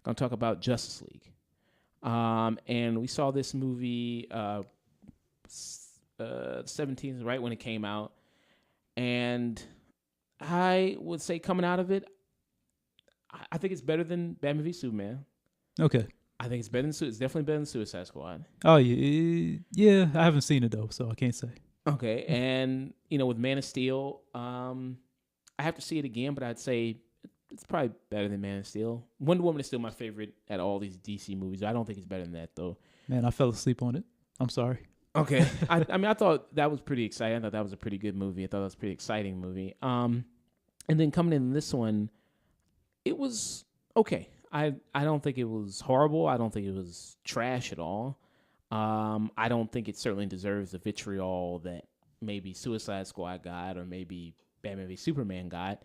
Gonna talk about Justice League. And we saw this movie 17th, right when it came out. And I would say coming out of it, I think it's better than Batman v Superman. Okay. I think it's better than it's definitely better than Suicide Squad. Oh yeah. I haven't seen it though, so I can't say. Okay, and with Man of Steel, I have to see it again, but I'd say it's probably better than Man of Steel. Wonder Woman is still my favorite out of all these DC movies. I don't think it's better than that though. Man, I fell asleep on it. I'm sorry. Okay, I mean I thought that was pretty exciting. I thought that was a pretty good movie. I thought that was a pretty exciting movie. And then coming in this one, it was okay. I don't think it was horrible. I don't think it was trash at all. I don't think it certainly deserves the vitriol that maybe Suicide Squad got or maybe Batman v Superman got.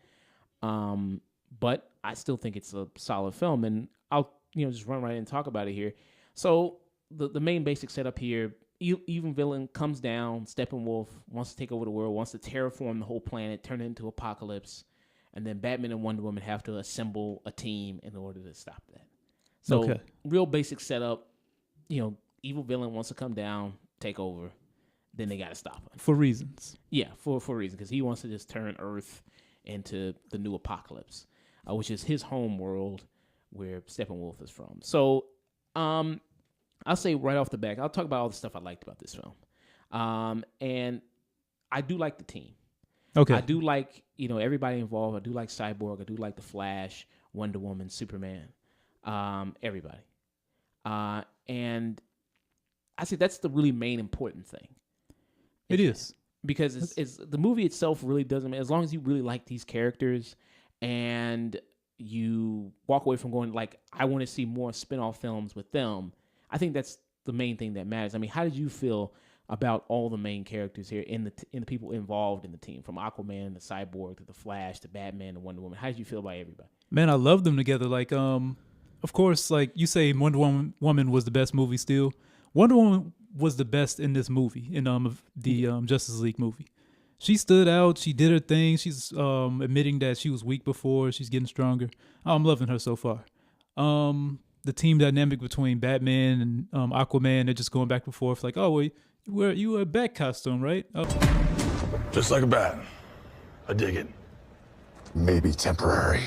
But I still think it's a solid film, and I'll just run right in and talk about it here. So the main basic setup here: evil villain comes down, Steppenwolf wants to take over the world, wants to terraform the whole planet, turn it into apocalypse. And then Batman and Wonder Woman have to assemble a team in order to stop that. So real basic setup, evil villain wants to come down, take over, then they got to stop him. For reasons. Yeah, for a reason, because he wants to just turn Earth into the new apocalypse, which is his home world where Steppenwolf is from. So I'll say right off the bat, I'll talk about all the stuff I liked about this film. And I do like the team. Okay. I do like, everybody involved. I do like Cyborg. I do like The Flash, Wonder Woman, Superman, everybody. And I say that's the really main important thing. It is. Because it's the movie itself really doesn't, as long as you really like these characters and you walk away from going like, I want to see more spin-off films with them, I think that's the main thing that matters. I mean, how did you feel about all the main characters here in the people involved in the team, from Aquaman to Cyborg to the Flash to Batman to Wonder Woman? How did you feel about everybody? Man, I love them together. Like, of course, like you say, Wonder Woman was the best movie still. Wonder Woman was the best in this movie, in the Justice League movie. She stood out. She did her thing. She's admitting that she was weak before. She's getting stronger. I'm loving her so far. The team dynamic between Batman and Aquaman, they're just going back and forth like, oh, well, you wear a bat costume, right? Oh. Just like a bat. I dig it. Maybe temporary.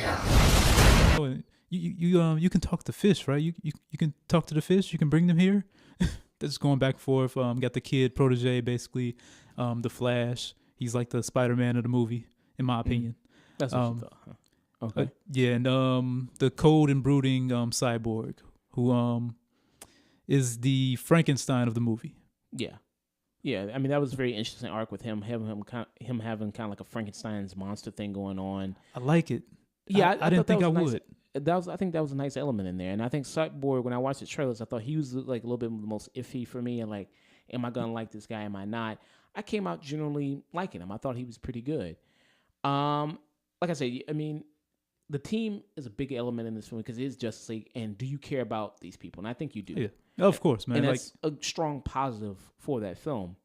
Oh, you can talk to fish, right? You can talk to the fish. You can bring them here. They're just going back and forth. Got the kid protege, basically, the Flash. He's like the Spider-Man of the movie, in my opinion. That's what you thought. Huh? Okay. Yeah, and the cold and brooding Cyborg, who is the Frankenstein of the movie. Yeah. Yeah, I mean that was a very interesting arc with him having kind of like a Frankenstein's monster thing going on. I like it. Yeah, I didn't think I would. I think that was a nice element in there, and I think Cyborg, when I watched the trailers, I thought he was like a little bit the most iffy for me, and like, am I gonna like this guy? Am I not? I came out generally liking him. I thought he was pretty good. Like I said, I mean, the team is a big element in this film because it is Justice League, and do you care about these people? And I think you do. Yeah. Of course, man. And that's a strong positive for that film.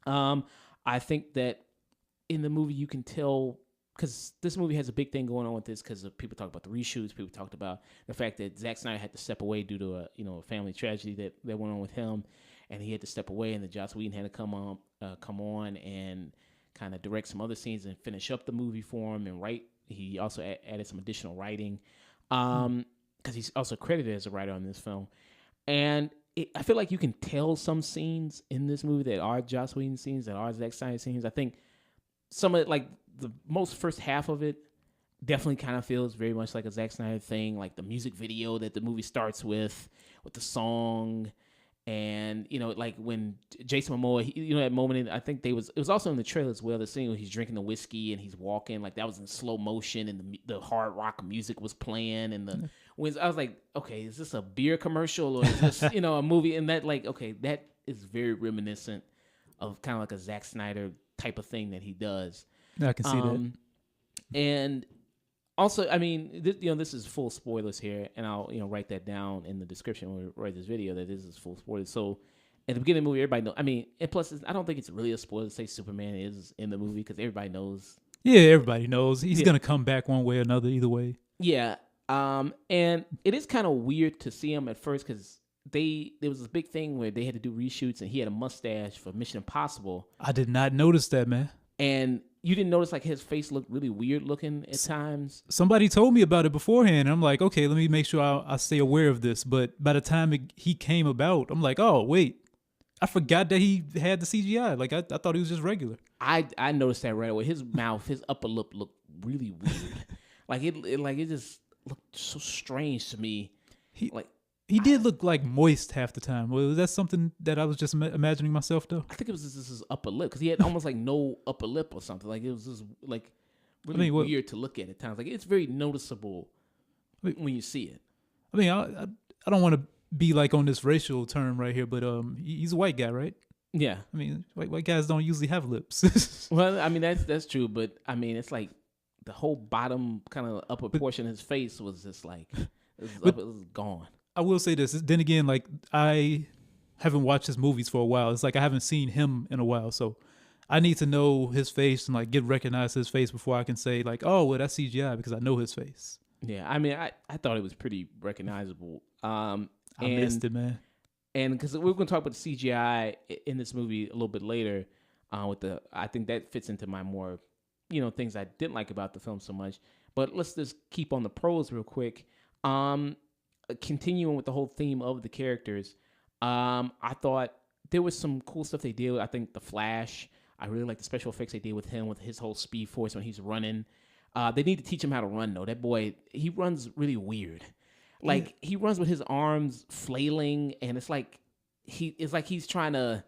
I think that in the movie you can tell, because this movie has a big thing going on with this, because people talk about the reshoots. People talked about the fact that Zack Snyder had to step away due to a family tragedy that went on with him, and he had to step away, and then Joss Whedon had to come on and kind of direct some other scenes and finish up the movie for him and write. He also added some additional writing, because he's also credited as a writer on this film. And I feel like you can tell some scenes in this movie that are Joss Whedon scenes, that are Zack Snyder scenes. I think some of it, like the most first half of it, definitely kind of feels very much like a Zack Snyder thing, like the music video that the movie starts with the song. And, like when Jason Momoa, that moment, I think it was also in the trailer as well, the scene where he's drinking the whiskey and he's walking, like that was in slow motion and the hard rock music was playing. And I was like, okay, is this a beer commercial or is this, a movie? And that, like, okay, that is very reminiscent of kind of like a Zack Snyder type of thing that he does. I can see that. And Also, I mean, this is full spoilers here, and I'll write that down in the description when we write this video that this is full spoilers. So, at the beginning of the movie, everybody knows. I mean, and plus, I don't think it's really a spoiler to say Superman is in the movie because everybody knows. Yeah, everybody knows he's gonna come back one way or another, either way. Yeah, and it is kind of weird to see him at first because there was this big thing where they had to do reshoots, and he had a mustache for Mission Impossible. I did not notice that, man. And you didn't notice like his face looked really weird looking at times. Somebody told me about it beforehand. And I'm like, okay, let me make sure I stay aware of this. But by the time he came about, I'm like, oh wait, I forgot that he had the CGI. Like I thought he was just regular. I noticed that right away. His mouth, his upper lip looked really weird. it just looked so strange to me. He did look like moist half the time. Was that something that I was just imagining myself though? I think it was just his upper lip because he had almost like no upper lip or something. Like it was just like really weird to look at times. Like it's very noticeable when you see it. I mean, I don't want to be like on this racial term right here, but he's a white guy, right? Yeah. I mean, white guys don't usually have lips. Well, I mean that's true, but I mean it's like the whole bottom kind of upper portion of his face was just like it was gone. I will say this. Then again, like I haven't watched his movies for a while. It's like I haven't seen him in a while, so I need to know his face and like recognize his face before I can say like, oh, well, that's CGI because I know his face. Yeah, I mean, I thought it was pretty recognizable. I missed it, man. And because we're going to talk about the CGI in this movie a little bit later, I think that fits into my more, things I didn't like about the film so much. But let's just keep on the pros real quick. Continuing with the whole theme of the characters, I thought there was some cool stuff they did. I think the Flash, I really like the special effects they did with him with his whole Speed Force when he's running. They need to teach him how to run though. That boy, he runs really weird. Like he runs with his arms flailing, and it's like he's trying to,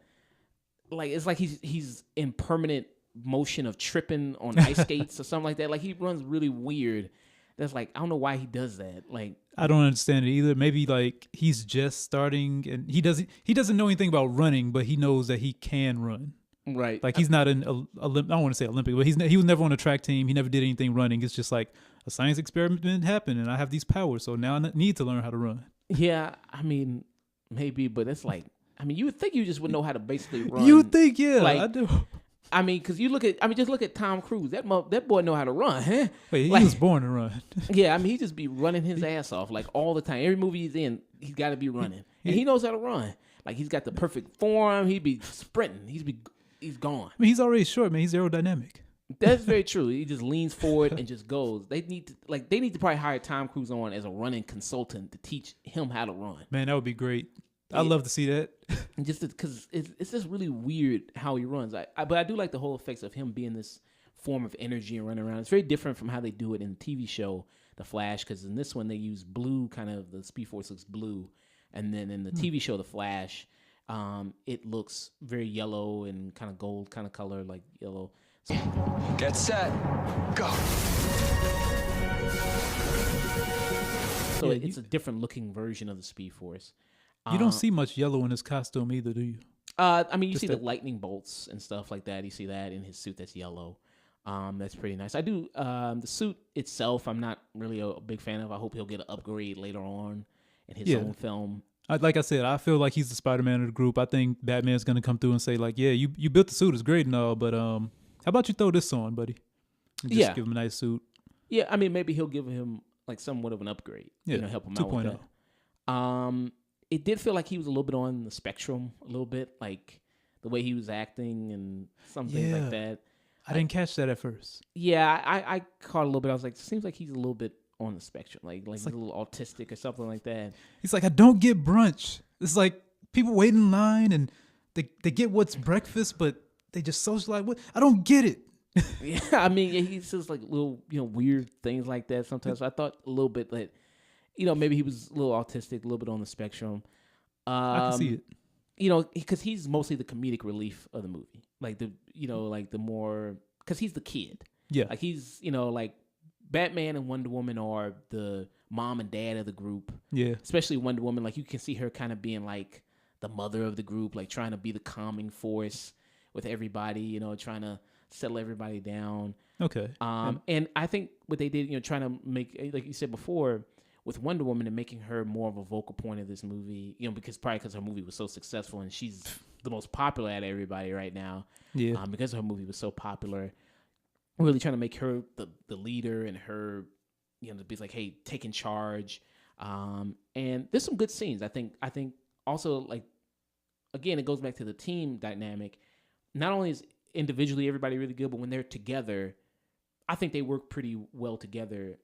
like it's like he's in permanent motion of tripping on ice skates or something like that. Like he runs really weird. That's like, I don't know why he does that. Like I don't understand it either. Maybe like he's just starting and he doesn't know anything about running, but he knows that he can run. Right. Like he's not I don't want to say Olympic, but he was never on a track team. He never did anything running. It's just like a science experiment happened and I have these powers, so now I need to learn how to run. Yeah, I mean, maybe, but it's like, I mean, you would think you just would know how to basically run. You would think, yeah, like, I do. I mean, because just look at Tom Cruise. That boy know how to run, huh? Wait, he was born to run. Yeah, I mean, he just be running his ass off like all the time. Every movie he's in, he's got to be running, and he knows how to run. Like he's got the perfect form. He'd be sprinting. He's gone. I mean, he's already short, man. He's aerodynamic. That's very true. He just leans forward and just goes. They need to probably hire Tom Cruise on as a running consultant to teach him how to run. Man, that would be great. I'd love to see that. Just because it's just really weird how he runs. But I do like the whole effects of him being this form of energy and running around. It's very different from how they do it in the TV show, The Flash, because in this one they use blue, kind of the Speed Force looks blue. And then in the TV show, The Flash, it looks very yellow and kind of gold kind of color, like yellow. So, get set, go. So it's a different looking version of the Speed Force. You don't see much yellow in his costume either, do you? I mean, you see the lightning bolts and stuff like that. You see that in his suit that's yellow. That's pretty nice. I do the suit itself. I'm not really a big fan of. I hope he'll get an upgrade later on in his own film. Like I said, I feel like he's the Spider-Man of the group. I think Batman's gonna come through and say like, "Yeah, you built the suit. It's great and all, but how about you throw this on, buddy? And just give him a nice suit." Yeah, I mean, maybe he'll give him like somewhat of an upgrade. Yeah, help him out with that. It did feel like he was a little bit on the spectrum, a little bit, like the way he was acting and some things like that. I didn't catch that at first. Yeah, I caught a little bit. I was like, seems like he's a little bit on the spectrum, like he's a little autistic or something like that. He's like, I don't get brunch. It's like people wait in line and they get what's breakfast, but they just socialize. What? I don't get it. Yeah, I mean, he says like little, weird things like that sometimes. So I thought a little bit that, maybe he was a little autistic, a little bit on the spectrum. I can see it. Because he's mostly the comedic relief of the movie. Like the more, because he's the kid. Yeah. Like he's, like Batman and Wonder Woman are the mom and dad of the group. Yeah. Especially Wonder Woman. Like you can see her kind of being like the mother of the group, like trying to be the calming force with everybody, trying to settle everybody down. Okay. And I think what they did, trying to make, like you said before, with Wonder Woman and making her more of a vocal point of this movie, because her movie was so successful and she's the most popular out of everybody right now. Yeah. Because her movie was so popular, really trying to make her the leader and her, to be like, hey, taking charge. And there's some good scenes. I think also, like, again, it goes back to the team dynamic. Not only is individually everybody really good, but when they're together, I think they work pretty well together,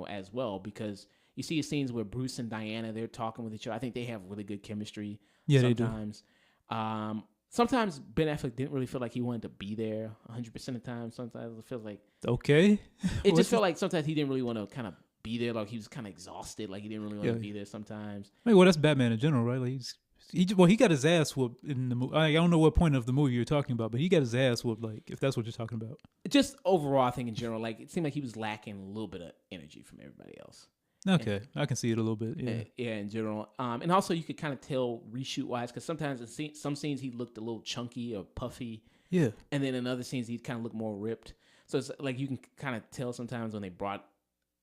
as well, because you see scenes where Bruce and Diana, they're talking with each other. I think they have really good chemistry. Yeah, sometimes. They do. Sometimes Ben Affleck didn't really feel like he wanted to be there 100% of the time. Sometimes it feels like... Okay. It just felt like sometimes he didn't really want to kind of be there. Like he was kind of exhausted. Like he didn't really want to be there sometimes. I mean, well, that's Batman in general, right? Like he got his ass whooped in the movie. I don't know what point of the movie you're talking about, but he got his ass whooped, like, if that's what you're talking about. Just overall, I think in general, like, it seemed like he was lacking a little bit of energy from everybody else. Okay, I can see it a little bit. Yeah, in general. And also, you could kind of tell reshoot-wise, because sometimes some scenes he looked a little chunky or puffy. Yeah. And then in other scenes, he'd kind of look more ripped. So it's like you can kind of tell sometimes when they brought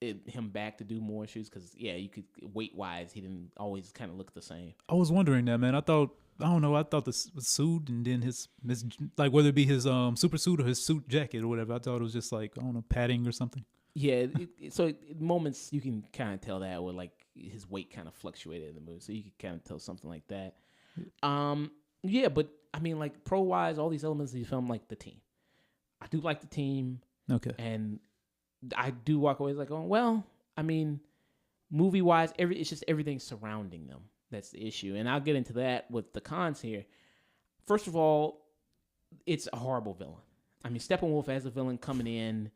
him back to do more shoots, because, you could, weight-wise, he didn't always kind of look the same. I was wondering that, man. I thought the suit and then his like, whether it be his super suit or his suit jacket or whatever, I thought it was just like, I don't know, padding or something. Yeah, so in moments you can kind of tell that, where like his weight kind of fluctuated in the movie, so you could kind of tell something like that. Yeah, but I mean, like, pro wise, all these elements of the film, like the team, I do like the team. Okay, and I do walk away like, oh well, I mean, movie wise, it's just everything surrounding them that's the issue, and I'll get into that with the cons here. First of all, it's a horrible villain. I mean, Steppenwolf as a villain coming in.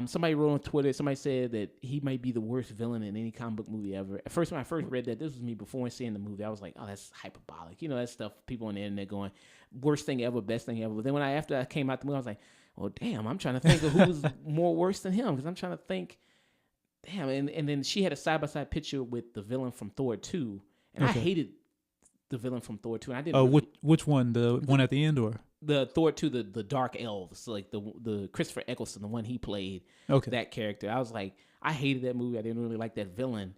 Somebody wrote on Twitter, somebody said that he might be the worst villain in any comic book movie ever. At first, when I first read that, this was me before seeing the movie, I was like, oh, that's hyperbolic. That stuff, people on the internet going, worst thing ever, best thing ever. But then after I came out the movie, I was like, well, damn, I'm trying to think of who's more worse than him, because I'm trying to think, damn. And then she had a side-by-side picture with the villain from Thor 2, and I hated the villain from Thor 2. And I didn't which one? The one at the end, or? The Thor 2, the Dark Elves, like the Christopher Eccleston, the one he played, that character. I was like, I hated that movie. I didn't really like that villain.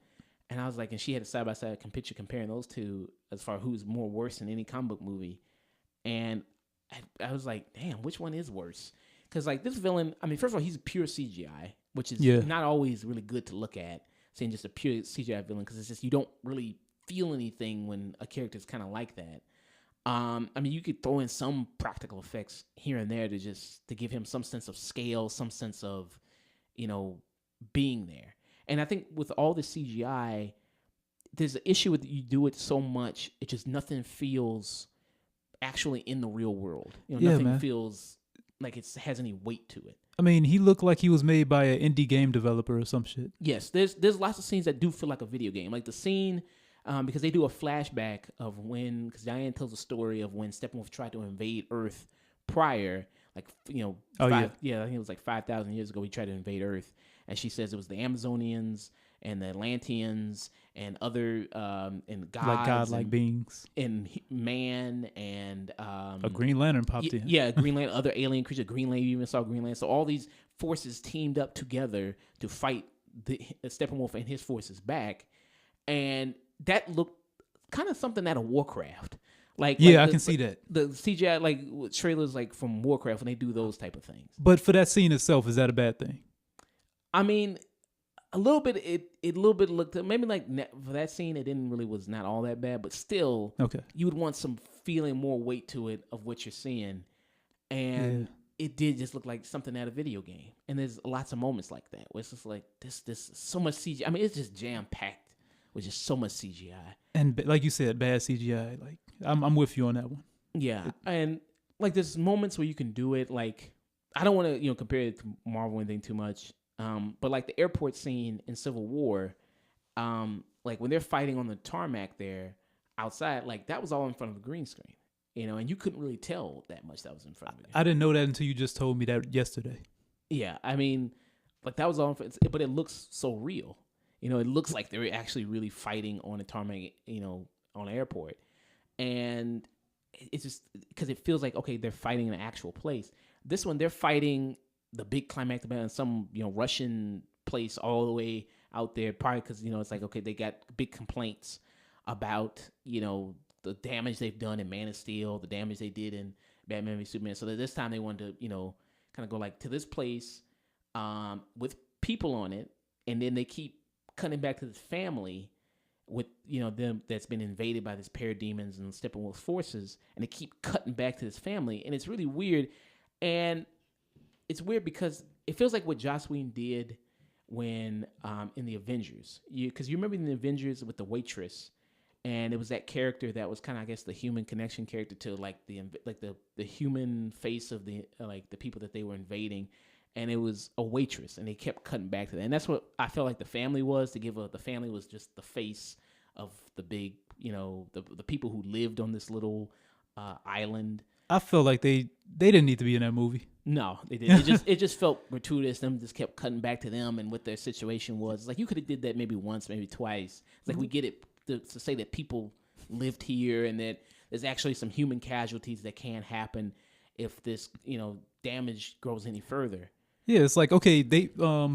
And I was like, and she had a side-by-side picture comparing those two as far as who's more worse than any comic book movie. And I was like, damn, which one is worse? Because, like, this villain, I mean, first of all, he's pure CGI, which is not always really good to look at, seeing just a pure CGI villain, because it's just, you don't really feel anything when a character is kind of like that. I mean, you could throw in some practical effects here and there to give him some sense of scale, some sense of, being there. And I think with all the CGI, there's an issue with you do it so much, it just nothing feels actually in the real world. Nothing feels like it has any weight to it. I mean, he looked like he was made by an indie game developer or some shit. Yes, there's lots of scenes that do feel like a video game, like the scene. Because they do a flashback of because Diane tells a story of when Steppenwolf tried to invade Earth prior, like, I think it was like 5,000 years ago, he tried to invade Earth. And she says it was the Amazonians and the Atlanteans and other, and gods. Like godlike beings. And man and... a Green Lantern popped in. Yeah, Green Lantern, other alien creatures, Green Lantern, you even saw Green Lantern. So all these forces teamed up together to fight Steppenwolf and his forces back. And that looked kind of something out of Warcraft. I can see that. The CGI, like, trailers, like, from Warcraft, when they do those type of things. But for that scene itself, is that a bad thing? I mean, a little bit, it a little bit looked, maybe like for that scene, it was not all that bad, but still, you would want some feeling, more weight to it of what you're seeing. And it did just look like something out of a video game. And there's lots of moments like that, where it's just like, this so much CGI. I mean, it's just jam-packed with just so much CGI. And like you said, bad CGI. Like, I'm with you on that one. Yeah. And like, there's moments where you can do it. Like, I don't want to, compare it to Marvel or anything too much. But like the airport scene in Civil War, like when they're fighting on the tarmac there outside, like that was all in front of a green screen, and you couldn't really tell that much that was in front of you. I didn't know that until you just told me that yesterday. Yeah. I mean, like that was all, but it looks so real. It looks like they're actually really fighting on a tarmac, on an airport. And it's just because it feels like, okay, they're fighting in an actual place. This one, they're fighting the big climactic battle in some Russian place all the way out there. Probably because it's like, okay, they got big complaints about the damage they've done in Man of Steel, the damage they did in Batman v Superman. So that this time they wanted to kind of go like to this place with people on it, and then they keep cutting back to this family with them that's been invaded by this pair of demons and Steppenwolf's forces, and they keep cutting back to this family, and it's really weird. And it's weird because it feels like what Joss Whedon did when in the Avengers, because you remember in the Avengers with the waitress, and it was that character that was kind of, I guess, the human connection character to like the human face of the like the people that they were invading. And it was a waitress, and they kept cutting back to that. And that's what I felt like the family was, the family was just the face of the big, the people who lived on this little island. I felt like they didn't need to be in that movie. No, they didn't. It just felt gratuitous. Them just kept cutting back to them and what their situation was. It's like you could have did that maybe once, maybe twice. It's like we get it to say that people lived here and that there's actually some human casualties that can happen if this, damage grows any further. Yeah, it's like, okay,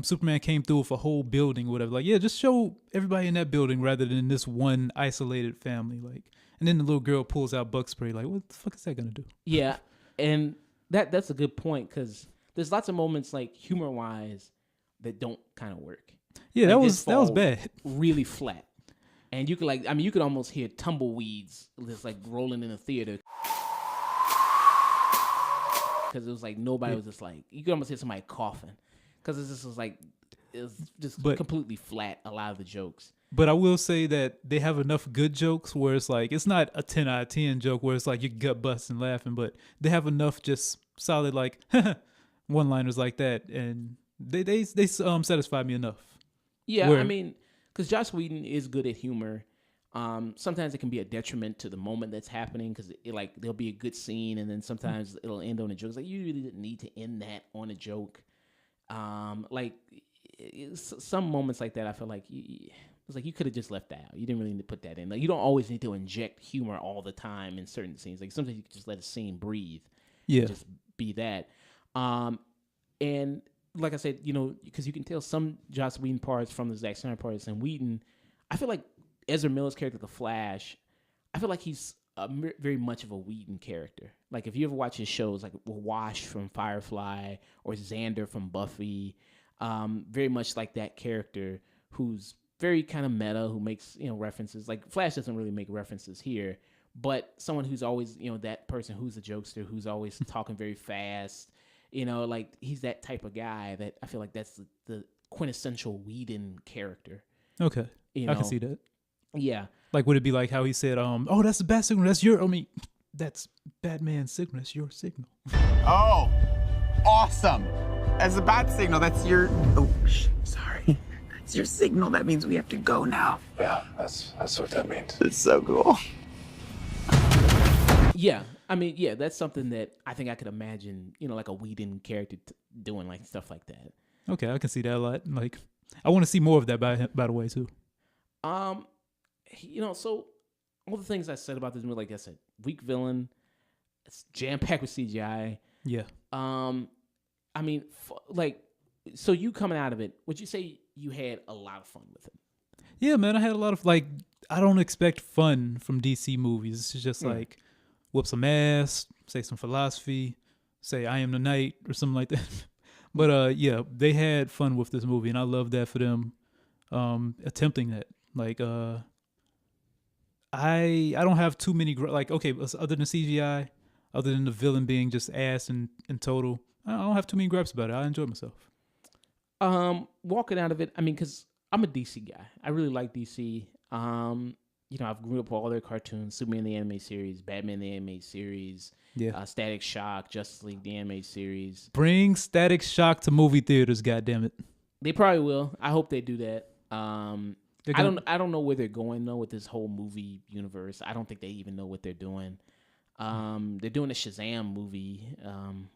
Superman came through with a whole building or whatever. Like, yeah, just show everybody in that building rather than this one isolated family. Like, and then the little girl pulls out bug spray. Like, what the fuck is that gonna do? Yeah, and that's a good point because there's lots of moments like humor wise that don't kind of work. Yeah, like, that was bad. Really flat, and you could you could almost hear tumbleweeds just like rolling in the theater. Because it was like nobody was just like, you could almost hear somebody coughing because it was just completely flat, a lot of the jokes. But I will say that they have enough good jokes where it's like, it's not a 10 out of 10 joke where it's like your gut busting laughing, but they have enough just solid like one liners like that, and they satisfy me enough. Yeah, I mean, because Joss Whedon is good at humor. Sometimes it can be a detriment to the moment that's happening because there'll be a good scene and then sometimes it'll end on a joke. It's like you really didn't need to end that on a joke. Some moments like that, I feel like it's like you could have just left that out. You didn't really need to put that in. Like you don't always need to inject humor all the time in certain scenes. Like sometimes you can just let a scene breathe. Yeah, just be that. And like I said, because you can tell some Joss Whedon parts from the Zack Snyder parts, and Whedon, I feel like Ezra Miller's character, the Flash, I feel like he's very much of a Whedon character. Like if you ever watch his shows, like Wash from Firefly or Xander from Buffy, very much like that character who's very kind of meta, who makes references. Like Flash doesn't really make references here, but someone who's always that person who's a jokester, who's always talking very fast. Like he's that type of guy that I feel like that's the quintessential Whedon character. Okay, I can see that. Yeah. Like, would it be like how he said, oh, that's the bat signal. That's Batman's signal. That's your signal. Oh, awesome. As a bat signal, that's your... Oh, sorry. That's your signal. That means we have to go now. Yeah, that's what that means. It's so cool. Yeah. I mean, yeah, that's something that I think I could imagine, like a Whedon character doing like stuff like that. Okay, I can see that a lot. Like, I want to see more of that by the way, too. So all the things I said about this movie, like I said, weak villain, it's jam-packed with CGI. Yeah. I mean, so you coming out of it, would you say you had a lot of fun with it? Yeah, man, I had a lot of, like, I don't expect fun from DC movies. It's just like, whoop some ass, say some philosophy, say I am the knight or something like that. But, yeah, they had fun with this movie, and I love that for them attempting that. Like, I don't have too many okay, other than CGI, other than the villain being just ass in total, I don't have too many gripes about it. I enjoy myself. Walking out of it, I mean, because I'm a DC guy. I really like DC. I've grew up with all their cartoons: Superman the animated series, Batman the animated series, Static Shock, Justice League the animated series. Bring Static Shock to movie theaters, goddammit. They probably will. I hope they do that. I don't know where they're going though with this whole movie universe. I don't think they even know what they're doing. They're doing a Shazam movie,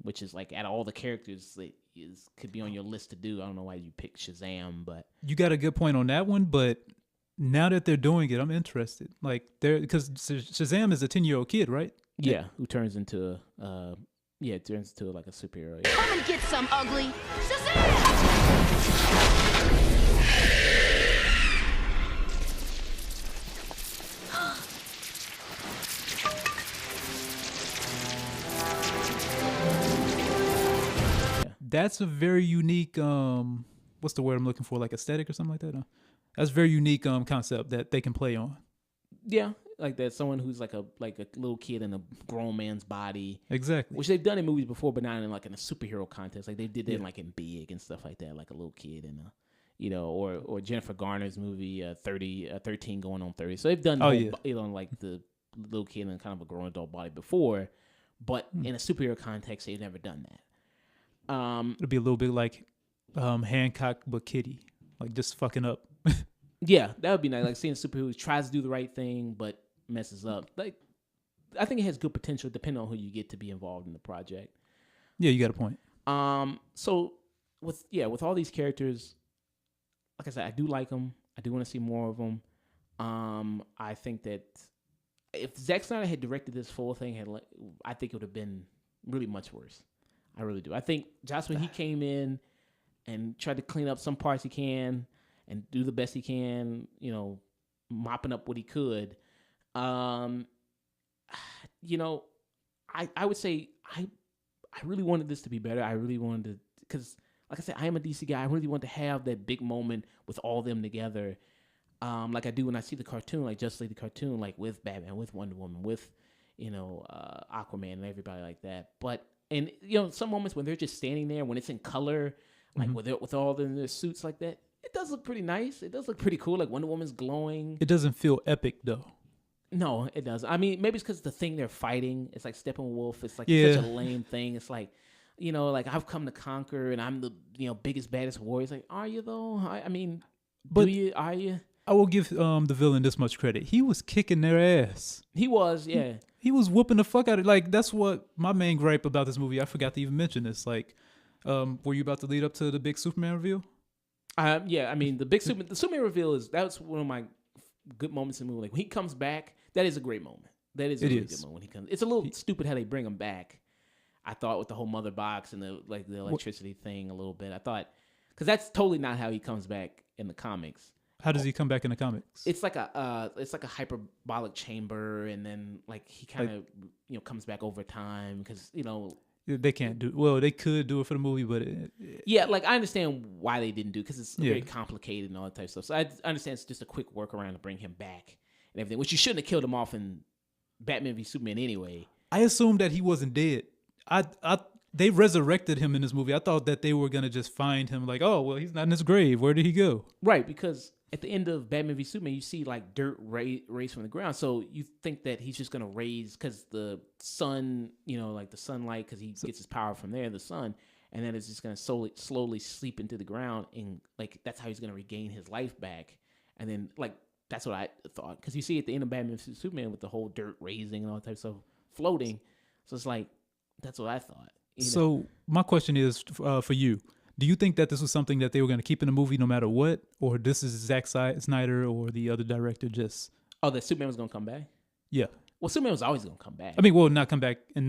which is like out of all the characters that could be on your list to do. I don't know why you picked Shazam, but you got a good point on that one. But now that they're doing it, I'm interested. Like because Shazam is a 10-year-old kid, right? Yeah, who turns into a Yeah, it turns into like a superhero. Come and get some, ugly. Shazam! That's a very unique what's the word I'm looking for, like aesthetic or something like that, huh? That's a very unique concept that they can play on. Yeah, like that. Someone who's like a little kid in a grown man's body. Exactly. Which they've done in movies before, but not in like in a superhero context. Like they did that in like in Big and stuff like that, like a little kid in a, you know, or Jennifer Garner's movie 13 going on 30. So they've done you know, like the little kid in kind of a grown adult body before, but in a superhero context, they've never done that. It'll be a little bit like Hancock but Kitty, like just fucking up. Yeah, that would be nice. Like seeing a superhero who tries to do the right thing but messes up. Like, I think it has good potential depending on who you get to be involved in the project. Yeah, you got a point. So with all these characters, like I said, I do like them. I do want to see more of them. I think that if Zack Snyder had directed this full thing, I think it would have been really much worse. I really do. I think Joss Whedon, he came in and tried to clean up some parts he can and do the best he can, you know, mopping up what he could. You know, I would say I really wanted this to be better. I really wanted to, because like I said, I am a DC guy. I really want to have that big moment with all them together, like I do when I see the cartoon, like Justice League the cartoon, like with Batman, with Wonder Woman, with, you know, Aquaman and everybody like that. But and you know, some moments when they're just standing there, when it's in color, like with all their suits like that, it does look pretty nice. It does look pretty cool. Like Wonder Woman's glowing. It doesn't feel epic though. No, it does. I mean, maybe it's because the thing they're fighting, it's like Steppenwolf. It's like such a lame thing. It's like, you know, like I've come to conquer and I'm the, you know, biggest, baddest warrior. It's like, are you though? I mean, are you? I will give the villain this much credit. He was kicking their ass. He was, yeah. He was whooping the fuck out of it. Like, that's what my main gripe about this movie. I forgot to even mention this. Like, were you about to lead up to the big Superman reveal? Yeah, I mean, the Superman reveal that's one of my good moments in the movie. Like when he comes back, that is a great moment. That is a really good moment when he comes. It's a little stupid how they bring him back. I thought with the whole mother box and the electricity thing a little bit. I thought because that's totally not how he comes back in the comics. How does he come back in the comics? It's like a hyperbolic chamber, and then like he kind of comes back over time because they can't do well. They could do it for the movie, but like I understand why they didn't do because it's very complicated and all that type of stuff. So I understand it's just a quick workaround to bring him back and everything, which you shouldn't have killed him off in Batman v Superman anyway. I assumed that he wasn't dead. They resurrected him in this movie. I thought that they were gonna just find him, like, oh well, he's not in his grave. Where did he go? Right, because at the end of Batman v Superman, you see like dirt raised from the ground. So you think that he's just gonna raise because the sun, like the sunlight, because he gets his power from there, the sun, and then it's just gonna slowly sleep into the ground, and like that's how he's gonna regain his life back. And then like that's what I thought, because you see at the end of Batman v Superman with the whole dirt raising and all that type of stuff floating. So it's like that's what I thought. So my question is for you. Do you think that this was something that they were going to keep in the movie no matter what? Or this is Zack Snyder or the other director just... Oh, that Superman was going to come back? Yeah. Well, Superman was always going to come back. I mean, well, not come back in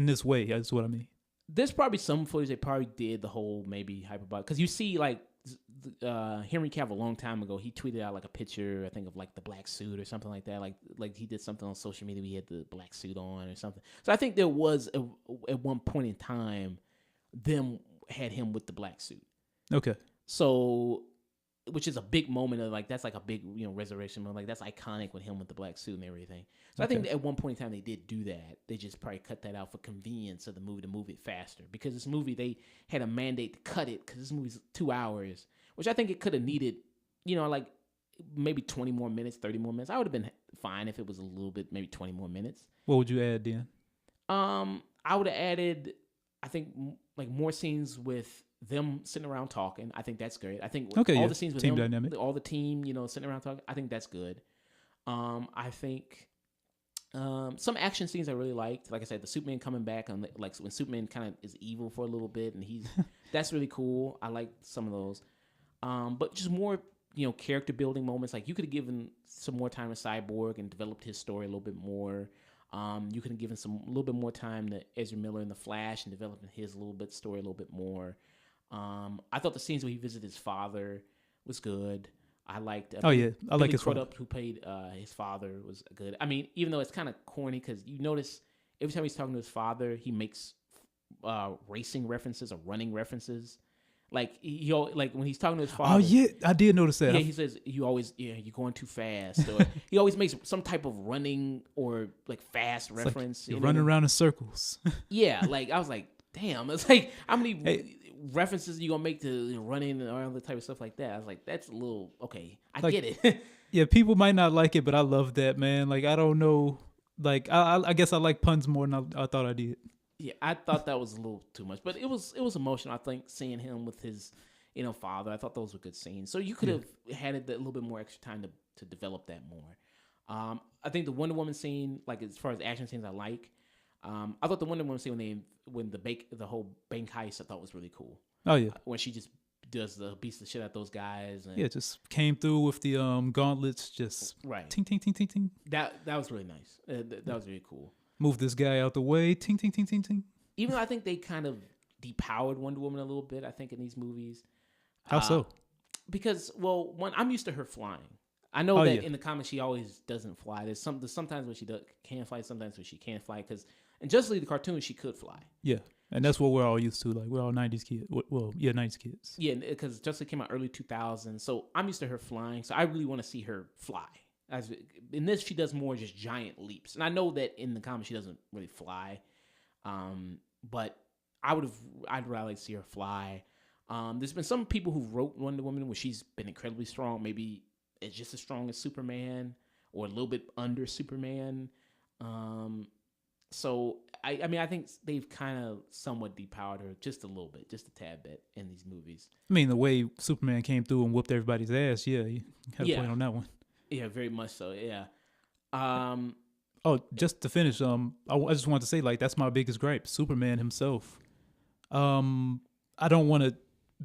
this way. That's what I mean. There's probably some footage they probably did the whole maybe hyperbolic. Because you see, like, Henry Cavill a long time ago, he tweeted out like a picture, I think, of like the black suit or something like that. Like he did something on social media. He had the black suit on or something. So I think there was at one point in time, them had him with the black suit. Okay. So, which is a big moment of like that's like a big resurrection moment. Like that's iconic with him with the black suit and everything. So I think at one point in time they did do that. They just probably cut that out for convenience of the movie to move it faster, because this movie they had a mandate to cut it because this movie's 2 hours, which I think it could have needed, like maybe 20 more minutes, 30 more minutes. I would have been fine if it was a little bit, maybe 20 more minutes. What would you add then? I would have added, I think, like more scenes with them sitting around talking. I think that's great. I think all the scenes with team them, dynamic. all the team, sitting around talking, I think that's good. I think some action scenes I really liked. Like I said, the Superman coming back, and like when Superman kind of is evil for a little bit, and he's that's really cool. I like some of those. But just more, character building moments. Like you could have given some more time to Cyborg and developed his story a little bit more. You could have given a little bit more time to Ezra Miller in the Flash and developing his story a little bit more. I thought the scenes where he visited his father was good. I liked. I like his father. Who played his father was good. I mean, even though it's kind of corny, because you notice every time he's talking to his father, he makes racing references or running references. Like like when he's talking to his father. Oh yeah, I did notice that. Yeah, he says you're going too fast, or he always makes some type of running or like fast reference. Like you're running around in circles. Yeah, like I was like, damn, it's like how many references you gonna make to running and all the type of stuff like that. I was like, that's a little okay. I get it. Yeah, people might not like it, but I love that, man. Like I don't know, like I guess I like puns more than I thought I did. Yeah, I thought that was a little too much, but it was emotional. I think seeing him with his, father. I thought those were good scenes. So you could have had a little bit more extra time to develop that more. I think the Wonder Woman scene, like as far as action scenes, I like. I thought the Wonder Woman scene when the whole bank heist, I thought was really cool. Oh yeah, when she just beats the shit out those guys. And, yeah, just came through with the gauntlets, just right. Ting ting ting ting ting. That was really nice. That was really cool. Move this guy out the way. Ting, ting, ting, ting, ting. Even though I think they kind of depowered Wonder Woman a little bit, I think, in these movies. How so? Because, well, one, I'm used to her flying. I know that in the comics she always doesn't fly. There's sometimes when she can fly, sometimes when she can't fly. Because in Justice League, the cartoon, she could fly. Yeah, and that's what we're all used to. Like, we're all 90s kids. Well, yeah, 90s kids. Yeah, because Justice League came out early 2000s. So I'm used to her flying. So I really want to see her fly. In this, she does more just giant leaps, and I know that in the comics she doesn't really fly, but I'd rather see her fly. There's been some people who wrote Wonder Woman where she's been incredibly strong, maybe it's just as strong as Superman or a little bit under Superman. So I mean I think they've kind of somewhat depowered her just a little bit, just a tad bit in these movies. I mean the way Superman came through and whooped everybody's ass, yeah, you had a point on that one. Yeah, very much so. Yeah. Just to finish, I just wanted to say, like, that's my biggest gripe. Superman himself. I don't want to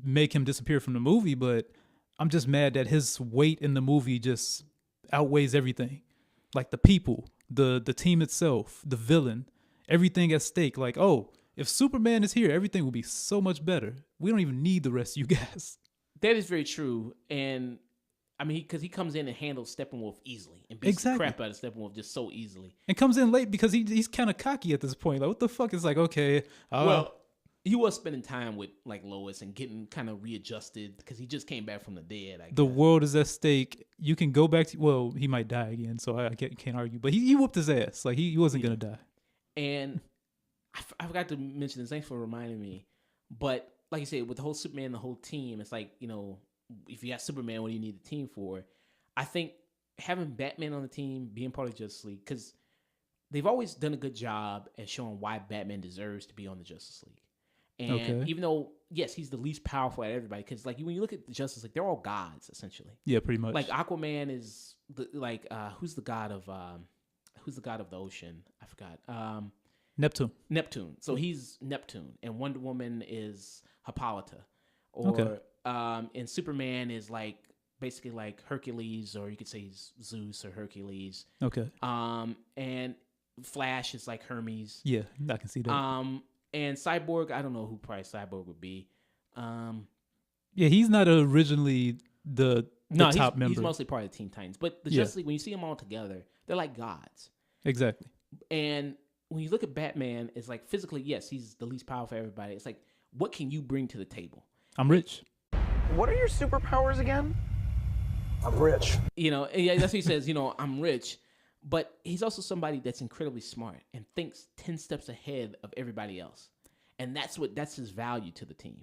make him disappear from the movie, but I'm just mad that his weight in the movie just outweighs everything. Like the people, the team itself, the villain, everything at stake. Like, if Superman is here, everything will be so much better. We don't even need the rest of you guys. That is very true, and. I mean, because he comes in and handles Steppenwolf easily and beats the crap out of Steppenwolf just so easily. And comes in late because he's kind of cocky at this point. Like, what the fuck? It's like, okay. He was spending time with, like, Lois and getting kind of readjusted because he just came back from the dead, I guess. The world is at stake. You can go back to... Well, he might die again, so I can't argue. But he whooped his ass. Like, he wasn't going to die. And I forgot to mention this. Thanks for reminding me. But, like you said, with the whole Superman, the whole team, it's like, if you got Superman, what do you need the team for? I think having Batman on the team, being part of Justice League, because they've always done a good job at showing why Batman deserves to be on the Justice League. And even though, yes, he's the least powerful at everybody, because like when you look at the Justice League, they're all gods essentially. Yeah, pretty much. Like Aquaman is who's the god of the ocean? I forgot. Neptune. So he's Neptune, and Wonder Woman is Hippolyta. And Superman is like basically like Hercules, or you could say he's Zeus or Hercules. Okay. And Flash is like Hermes. Yeah, I can see that. And Cyborg, I don't know who probably Cyborg would be. Yeah, he's not originally the top member. He's mostly part of the Teen Titans. But the Justice League, when you see them all together, they're like gods. Exactly. And when you look at Batman, it's like physically, yes, he's the least powerful of everybody. It's like, what can you bring to the table? I'm rich. What are your superpowers again? I'm rich. Yeah, that's what he says, I'm rich. But he's also somebody that's incredibly smart and thinks 10 steps ahead of everybody else. And that's his value to the team.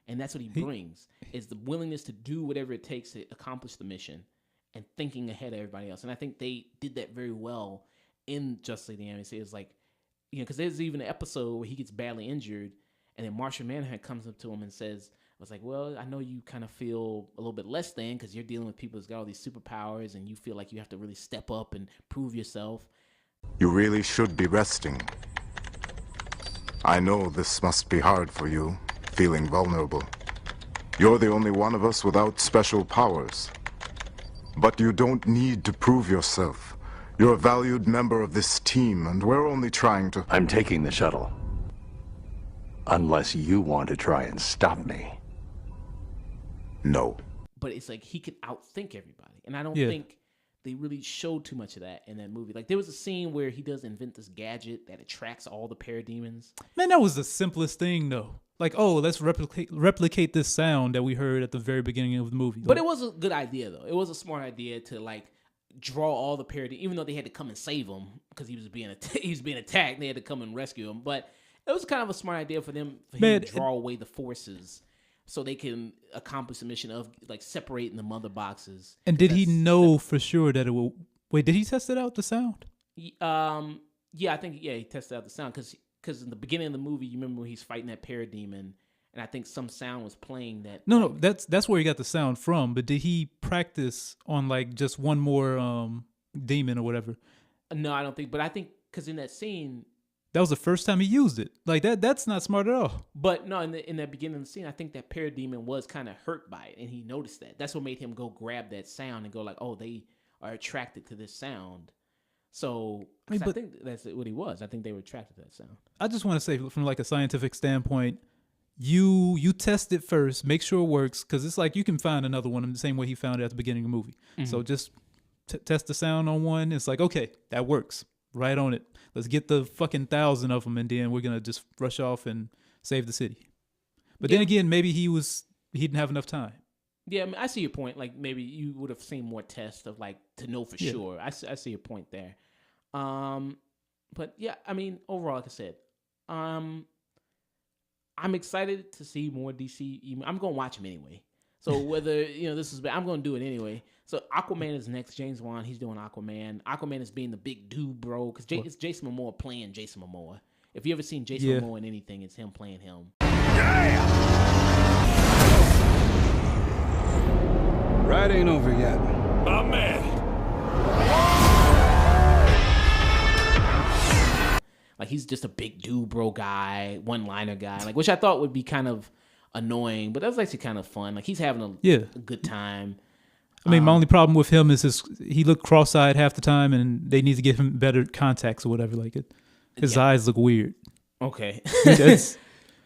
And that's what he brings, is the willingness to do whatever it takes to accomplish the mission and thinking ahead of everybody else. And I think they did that very well in Justice League the Animated Series. It's like, because there's even an episode where he gets badly injured, and then Martian Manhunter comes up to him and says, I was like, well, I know you kind of feel a little bit less than because you're dealing with people who's got all these superpowers and you feel like you have to really step up and prove yourself. You really should be resting. I know this must be hard for you, feeling vulnerable. You're the only one of us without special powers. But you don't need to prove yourself. You're a valued member of this team, and we're only trying to... I'm taking the shuttle. Unless you want to try and stop me. No. But it's like he can outthink everybody, and I don't Yeah. think they really showed too much of that in that movie. Like there was a scene where he does invent this gadget that attracts all the parademons. Man, that was the simplest thing though. Like, oh, let's replicate this sound that we heard at the very beginning of the movie. But it was a good idea though. It was a smart idea to like draw all the parademons, even though they had to come and save him because he was being attacked. They had to come and rescue him, but it was kind of a smart idea for him to draw away the forces so they can accomplish the mission of like separating the mother boxes. And did he know for sure that it will? Wait, did he test it out, the sound? Yeah, I think he tested out the sound because in the beginning of the movie, you remember when he's fighting that parademon, and I think some sound was playing that. No, that's where he got the sound from. But did he practice on like just one more demon or whatever? No, I don't think. But I think because in that scene, that was the first time he used it. Like that's not smart at all. But no, in that beginning of the scene, I think that parademon was kind of hurt by it, and he noticed that. That's what made him go grab that sound and go like, "Oh, they are attracted to this sound." So I think that's what he was. I think they were attracted to that sound. I just want to say, from like a scientific standpoint, you test it first, make sure it works, because it's like you can find another one in the same way he found it at the beginning of the movie. Mm-hmm. So just test the sound on one. It's like, okay, that works. Right on it. Let's get the fucking 1,000 of them, and then we're gonna just rush off and save the city. But then again, maybe he didn't have enough time. Yeah, I mean, I see your point. Like maybe you would have seen more tests of like to know for sure. I see your point there. But yeah, I mean, overall, like I said, I'm excited to see more DC. I'm gonna watch them anyway. So whether this is, I'm gonna do it anyway. So Aquaman is next. James Wan, he's doing Aquaman. Aquaman is being the big dude, bro, because it's Jason Momoa playing Jason Momoa. If you ever seen Jason Momoa in anything, it's him playing him. Ride ain't over yet. My man. Like he's just a big dude, bro, guy, one-liner guy, like which I thought would be kind of annoying, but that was actually kind of fun. Like he's having a good time. I mean, my only problem with him is he looked cross-eyed half the time, and they need to give him better contacts or whatever. Like his eyes look weird. Okay.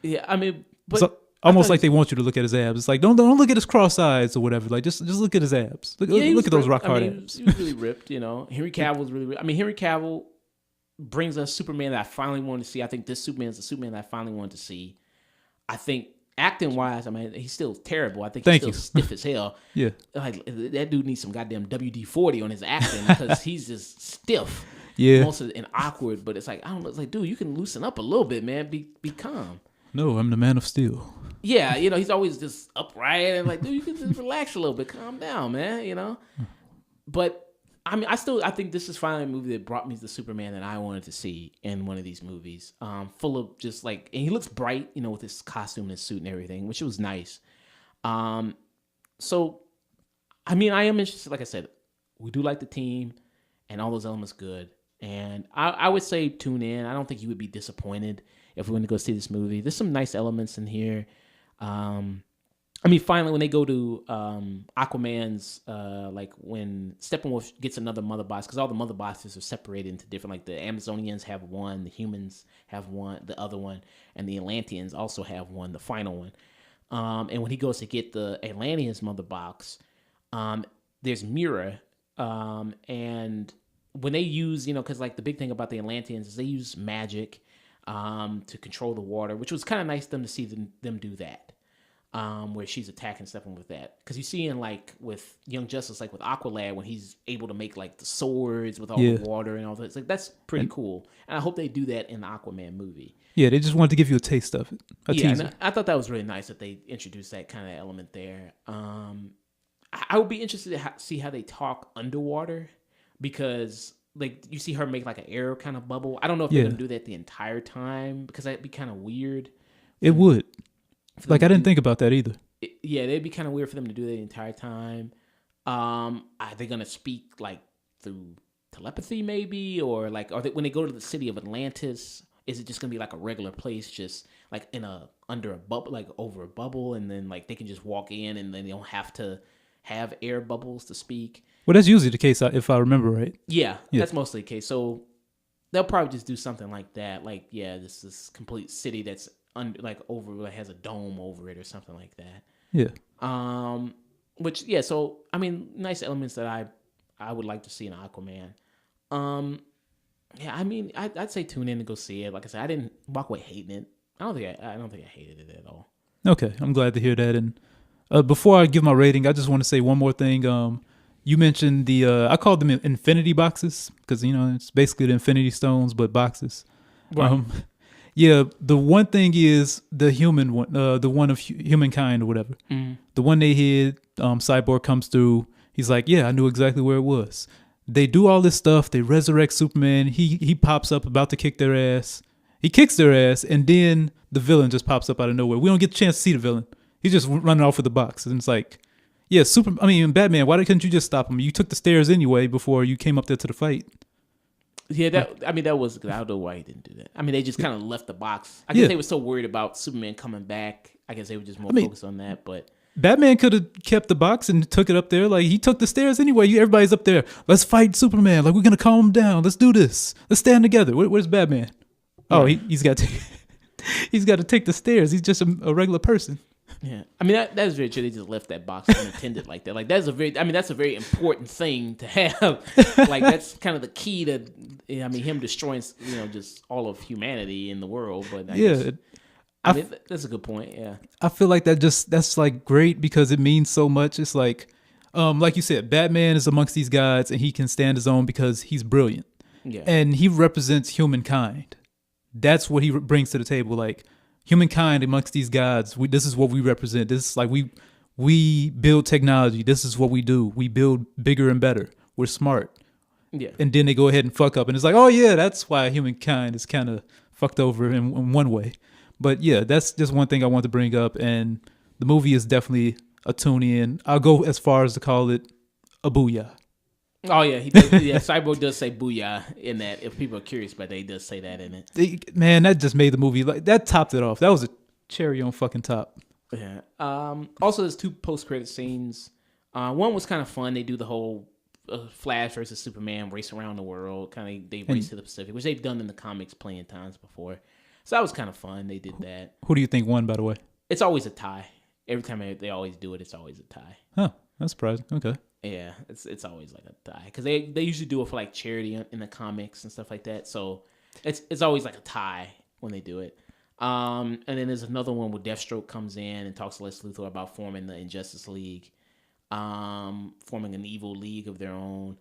Yeah, I mean, but it's almost like they want you to look at his abs. It's like don't look at his cross eyes or whatever. Like just look at his abs. Look at those rock hard abs. He was really ripped. Henry Cavill was really ripped. I mean, Henry Cavill brings us Superman that I finally wanted to see. I think this Superman is the Superman that I finally wanted to see. I think acting wise, I mean, he's still terrible. I think he's still stiff as hell. Yeah, like that dude needs some goddamn WD-40 on his acting because he's just stiff. Yeah, most of it and awkward. But it's like I don't know. It's like, dude, you can loosen up a little bit, man. Be calm. No, I'm the Man of Steel. Yeah, he's always just upright and like, dude, you can just relax a little bit, calm down, man. But I mean, I think this is finally a movie that brought me the Superman that I wanted to see in one of these movies. Full of just like, and he looks bright, with his costume and his suit and everything, which was nice. So, I mean, I am interested. Like I said, we do like the team, and all those elements good. And I would say tune in. I don't think you would be disappointed if we went to go see this movie. There's some nice elements in here. I mean, finally, when they go to Aquaman's, like when Steppenwolf gets another mother box, because all the mother boxes are separated into different, like the Amazonians have one, the humans have one, the other one, and the Atlanteans also have one, the final one. And when he goes to get the Atlanteans mother box, there's Mira, and when they use, because like the big thing about the Atlanteans is they use magic to control the water, which was kind of nice to see them do that. Where she's attacking Steppenwolf with that, because you see in like with Young Justice, like with Aqualad, when he's able to make like the swords with all the water and all that, it's like that's pretty cool. And I hope they do that in the Aquaman movie. Yeah, they just wanted to give you a taste of it, a teaser. I thought that was really nice that they introduced that kind of element there. I would be interested to see how they talk underwater, because like you see her make like an air kind of bubble. I don't know if they're gonna do that the entire time, because that'd be kind of weird. It would. Like I didn't think about that either. It'd be kind of weird for them to do that the entire time. Are they gonna speak like through telepathy, maybe, or like when they go to the city of Atlantis? Is it just gonna be like a regular place, just like under a bubble, like over a bubble, and then like they can just walk in and then they don't have to have air bubbles to speak? Well, that's usually the case if I remember right. Yeah, Yeah. that's mostly the case. So they'll probably just do something like that. Like, yeah, this complete city that's has a dome over it or something like that. Yeah. Which yeah, so I mean, nice elements that I would like to see in Aquaman. Yeah, I mean, I'd say tune in and go see it. Like I said, I didn't walk away hating it. I don't think I hated it at all. Okay, I'm glad to hear that. And before I give my rating, I just want to say one more thing. You mentioned I called them infinity boxes because it's basically the Infinity Stones but boxes. Right. Yeah, the one thing is the human one, the one of humankind or whatever. The one they hid, Cyborg comes through. He's like, yeah, I knew exactly where it was. They do all this stuff. They resurrect Superman. He pops up about to kick their ass. He kicks their ass, and then the villain just pops up out of nowhere. We don't get the chance to see the villain. He's just running off with the box, and it's like, yeah, Batman. Why couldn't you just stop him? You took the stairs anyway before you came up there to the fight. Yeah, that was good. I don't know why he didn't do that. I mean, they just kind of left the box. I guess they were so worried about Superman coming back. I guess they were just more focused on that. But Batman could have kept the box and took it up there. Like, he took the stairs anyway. Everybody's up there. Let's fight Superman. Like, we're gonna calm him down. Let's do this. Let's stand together. Where's Batman? Oh, he's got to he's got to take the stairs. He's just a regular person. yeah, I mean that's very true. They just left that box unattended like that. Like that's a very important thing to have. Like that's kind of the key to him destroying just all of humanity in the world. But I mean, that's a good point. Yeah, I feel like that's like great because it means so much. It's like you said, Batman is amongst these guys and he can stand his own because he's brilliant. Yeah, and he represents humankind. That's what he brings to the table. Like, humankind amongst these gods, this is what we represent. This is like we build technology. This is what we do. We build bigger and better. We're smart. Yeah. And then they go ahead and fuck up. And it's like, oh yeah, that's why humankind is kind of fucked over in one way. But yeah, that's just one thing I want to bring up. And the movie is definitely a tune in. I'll go as far as to call it a booyah. Oh yeah, he does, yeah. Cyborg does say "booyah" in that. If people are curious about that, he does say that in it. Man, that just made the movie that topped it off. That was a cherry on fucking top. Yeah. Also, there's 2 post-credit scenes. One was kind of fun. They do the whole Flash versus Superman race around the world. They race to the Pacific, which they've done in the comics plenty of times before. So that was kind of fun. They did that. Who do you think won, by the way? It's always a tie. Every time they always do it, it's always a tie. Huh. That's surprising. Okay. Yeah, it's always like a tie because they usually do it for like charity in the comics and stuff like that. So it's always like a tie when they do it. And then there's another one where Deathstroke comes in and talks to Lex Luthor about forming the Injustice League, forming an evil league of their own.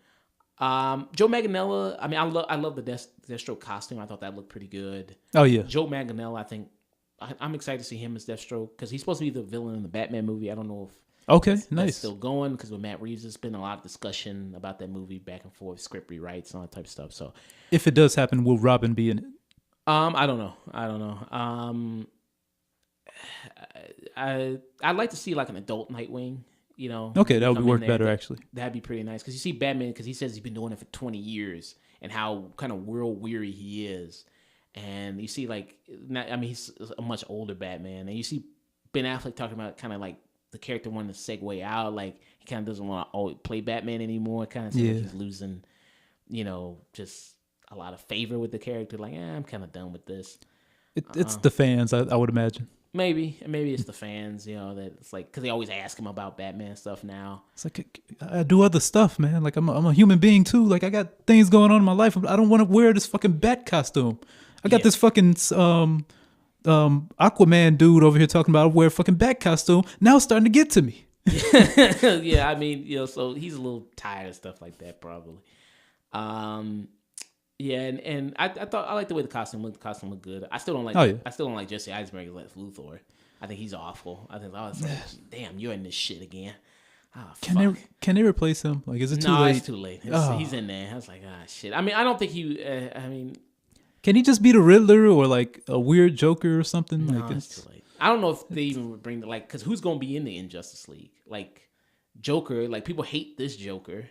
Joe Manganiello, I mean, I love the Deathstroke costume. I thought that looked pretty good. Oh yeah, Joe Manganiello. I think I'm excited to see him as Deathstroke because he's supposed to be the villain in the Batman movie. I don't know if. Okay, that's nice. Still going because with Matt Reeves, there's been a lot of discussion about that movie back and forth, script rewrites and all that type of stuff. So, if it does happen, will Robin be in it? I don't know. I'd like to see like an adult Nightwing. Okay, that would work better actually. That'd be pretty nice because you see Batman because he says he's been doing it for 20 years and how kind of world weary he is, and you see he's a much older Batman, and you see Ben Affleck talking about kind of like. The character wanted to segue out, like he kind of doesn't want to play Batman anymore. Kind of like he's losing, just a lot of favor with the character. Like, I'm kind of done with this. It's the fans, I would imagine. Maybe it's the fans, that it's like because they always ask him about Batman stuff now. It's like I do other stuff, man. Like I'm a human being too. Like I got things going on in my life. I don't want to wear this fucking bat costume. I got this fucking Aquaman dude over here talking about I wear a fucking bat costume. Now it's starting to get to me. Yeah, I mean, so he's a little tired of stuff like that, probably. Yeah, and I thought I like the way the costume looked. The costume looked good. I still don't like. I still don't like Jesse Eisenberg as Lex Luthor. I think he's awful. I think damn, you're in this shit again. Oh, can they replace him? Like, is it too late? No, it's too late. He's in there. I was like, shit. I mean, I don't think he. Can he just be the Riddler or like a weird Joker or something? No, it's too late. I don't know if they even would bring because who's gonna be in the Injustice League? Like Joker, like people hate this Joker,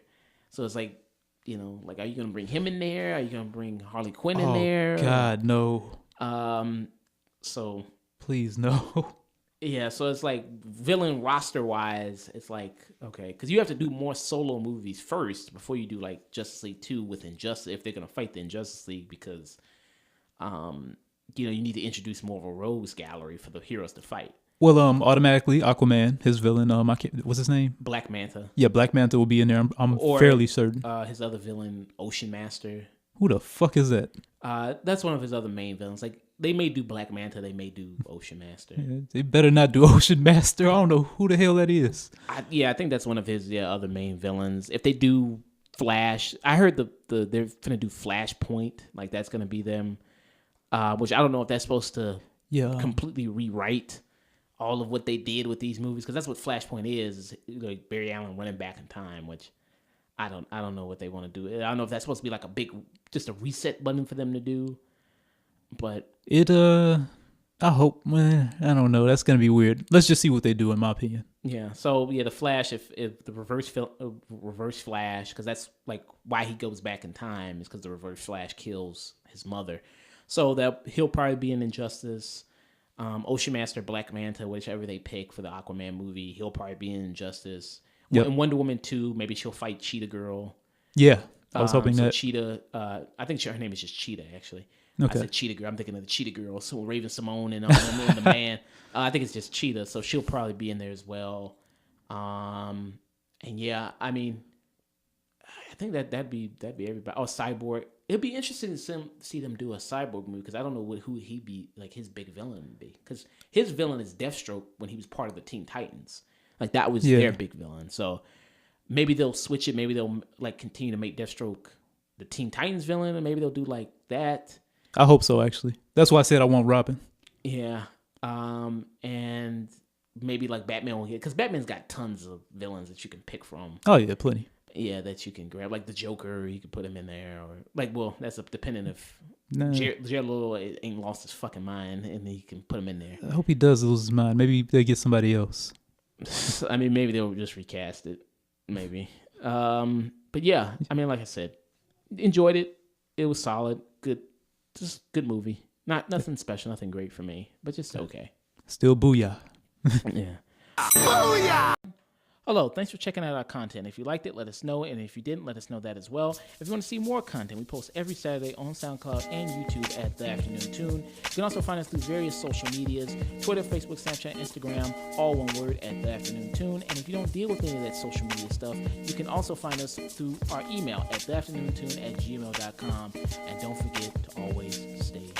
so it's like are you gonna bring him in there? Are you gonna bring Harley Quinn in there? God, no. So please no. Yeah, so it's like villain roster wise, it's like okay, because you have to do more solo movies first before you do like Justice League 2 with Injustice if they're gonna fight the Injustice League because, you need to introduce more of a rogues gallery for the heroes to fight. Well, automatically Aquaman, his villain, what's his name? Black Manta. Yeah, Black Manta will be in there. I'm fairly certain. His other villain, Ocean Master. Who the fuck is that? That's one of his other main villains. Like they may do Black Manta, they may do Ocean Master. Yeah, they better not do Ocean Master. I don't know who the hell that is. I think that's one of his other main villains. If they do Flash, I heard they're gonna do Flashpoint. Like that's gonna be them. Which I don't know if that's supposed to completely rewrite all of what they did with these movies because that's what Flashpoint is like Barry Allen running back in time, which I don't know what they want to do. I don't know if that's supposed to be like just a reset button for them to do, but I hope. I don't know. That's gonna be weird. Let's just see what they do, in my opinion. Yeah. So the Flash, if the reverse Flash, because that's like why he goes back in time is because the Reverse Flash kills his mother. So that he'll probably be in Injustice. Ocean Master, Black Manta, whichever they pick for the Aquaman movie, he'll probably be in Injustice. Yep. In Wonder Woman 2, maybe she'll fight Cheetah Girl. Yeah, I was hoping that. Cheetah, I think her name is just Cheetah, actually. Okay. I said Cheetah Girl. I'm thinking of the Cheetah Girl. So Raven Simone and the Man. I think it's just Cheetah, so she'll probably be in there as well. And yeah, I mean, I think that'd be everybody. Oh, Cyborg. It'd be interesting to see them do a Cyborg movie because I don't know who he'd be like his big villain would be because his villain is Deathstroke when he was part of the Teen Titans. Like that was their big villain. So maybe they'll switch it. Maybe they'll like continue to make Deathstroke the Teen Titans villain, and maybe they'll do like that. I hope so. Actually, that's why I said I want Robin. Yeah. And maybe like Batman will get because Batman's got tons of villains that you can pick from. Oh yeah, plenty. Yeah, that you can grab, like the Joker. You can put him in there, or like, well, that's depending if Jared Leto ain't lost his fucking mind, and he can put him in there. I hope he does lose his mind. Maybe they get somebody else. I mean, maybe they'll just recast it. Maybe. But yeah, I mean, like I said, enjoyed it. It was solid. Good, just good movie. Nothing special, nothing great for me, but just okay. Still booyah. Yeah. Booyah! Hello, thanks for checking out our content. If you liked it, let us know, and if you didn't, let us know that as well. If you want to see more content, we post every Saturday on SoundCloud and YouTube at The Afternoon Tune. You can also find us through various social medias, Twitter, Facebook, Snapchat, Instagram, all one word at The Afternoon Tune. And if you don't deal with any of that social media stuff, you can also find us through our email at theafternoontune@gmail.com. And don't forget to always stay